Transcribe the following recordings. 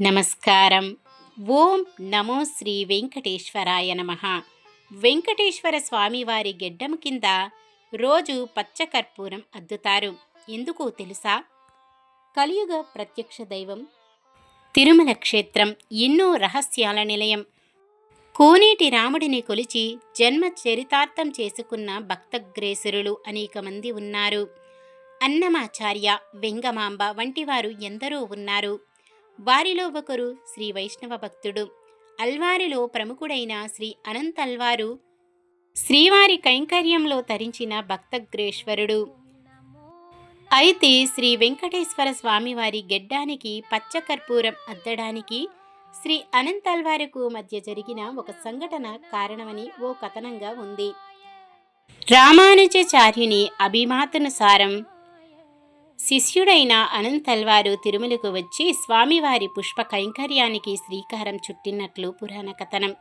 నమస్కారం. ఓం నమో శ్రీ వెంకటేశ్వరాయ నమః. వెంకటేశ్వర స్వామివారి గెడ్డము కింద రోజు పచ్చకర్పూరం అద్దుతారు. ఎందుకో తెలుసా? కలియుగ ప్రత్యక్ష దైవం, తిరుమల క్షేత్రం, ఎన్నో రహస్యాల నిలయం. కోనేటి రాముడిని కొలిచి జన్మ చరితార్థం చేసుకున్న భక్తగ్రేసురులు అనేక మంది ఉన్నారు. అన్నమాచార్య, వెంగమాంబ వంటివారు ఎందరో ఉన్నారు. వారిలో ఒకరు శ్రీ వైష్ణవ భక్తుడు. అల్వారులో ప్రముఖుడైన శ్రీ అనంతల్వారు శ్రీవారి కైంకర్యంలో తరించిన భక్తగ్రేశ్వరుడు. అయితే శ్రీ వెంకటేశ్వర స్వామివారి గెడ్డానికి పచ్చకర్పూరం అద్దడానికి శ్రీ అనంతల్వారుకు మధ్య జరిగిన ఒక సంఘటన కారణమని ఓ కథనంగా ఉంది. రామానుజాచార్యుని అభిమతానుసారం శిష్యుడైన అనంతల్వారు తిరుమలకు వచ్చి స్వామివారి పుష్ప కైంకర్యానికి శ్రీకారం చుట్టినట్లు పురాణ కథనం.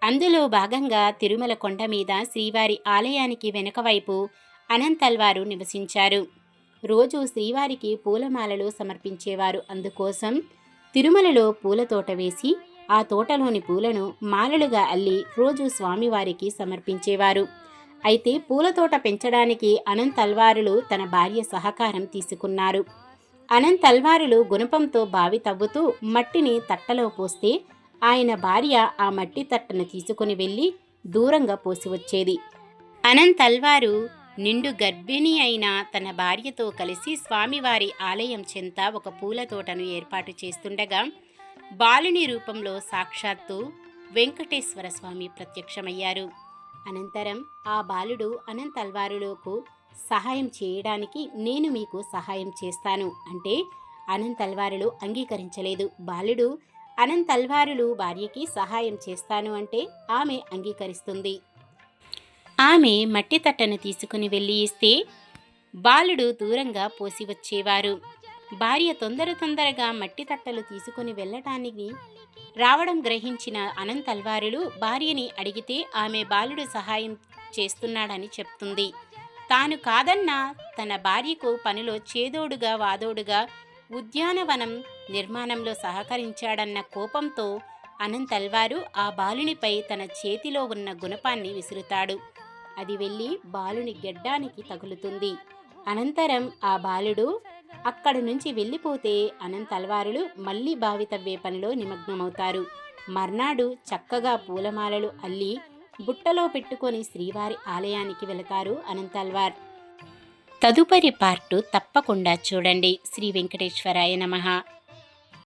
అందులో భాగంగా తిరుమల కొండ మీద శ్రీవారి ఆలయానికి వెనుకవైపు అనంతల్వారు నివసించారు. రోజు శ్రీవారికి పూలమాలలు సమర్పించేవారు. అందుకోసం తిరుమలలో పూల తోట వేసి ఆ తోటలోని పూలను మాలలుగా అల్లి రోజు స్వామివారికి సమర్పించేవారు. అయితే పూలతోట పెంచడానికి అనంతల్వారులు తన భార్య సహకారం తీసుకున్నారు. అనంతల్వారులు గుణపంతో బావి తవ్వుతూ మట్టిని తట్టలో పోస్తే ఆయన భార్య ఆ మట్టి తట్టను తీసుకుని వెళ్ళి దూరంగా పోసి వచ్చేది. అనంతల్వారు నిండు గర్భిణి అయిన తన భార్యతో కలిసి స్వామివారి ఆలయం చెంత ఒక పూల తోటను ఏర్పాటు చేస్తుండగా బాలుని రూపంలో సాక్షాత్తు వెంకటేశ్వర స్వామి ప్రత్యక్షమయ్యారు. అనంతరం ఆ బాలుడు అనంతల్వారులకు సహాయం చేయడానికి నేను మీకు సహాయం చేస్తాను అంటే అనంతల్వారులు అంగీకరించలేదు. బాలుడు అనంతల్వారులు భార్యకి సహాయం చేస్తాను అంటే ఆమె అంగీకరిస్తుంది. ఆమె మట్టి తట్టను తీసుకుని వెళ్ళి ఇస్తే బాలుడు దూరంగా పోసి వచ్చేవారు. భార్య తొందరగా మట్టి తట్టలు తీసుకుని వెళ్ళటానికి రావడం గ్రహించిన అనంతల్వారులు భార్యని అడిగితే ఆమె బాలుడు సహాయం చేస్తున్నాడని చెప్తుంది. తాను కాదన్నా తన భార్యకు పనిలో చేదోడుగా వాదోడుగా ఉద్యానవనం నిర్మాణంలో సహకరించాడన్న కోపంతో అనంతల్వారు ఆ బాలునిపై తన చేతిలో ఉన్న గుణపాన్ని విసురుతాడు. అది వెళ్ళి బాలుని గెడ్డానికి తగులుతుంది. అనంతరం ఆ బాలుడు అక్కడి నుంచి వెళ్ళిపోతే అనంతల్వారులు మళ్ళీ బావి తవ్వే పనిలో నిమగ్నమవుతారు. మర్నాడు చక్కగా పూలమాలలు అల్లి బుట్టలో పెట్టుకొని శ్రీవారి ఆలయానికి వెళతారు అనంతల్వార్. తదుపరి పార్టు తప్పకుండా చూడండి. శ్రీ వెంకటేశ్వరాయ నమః.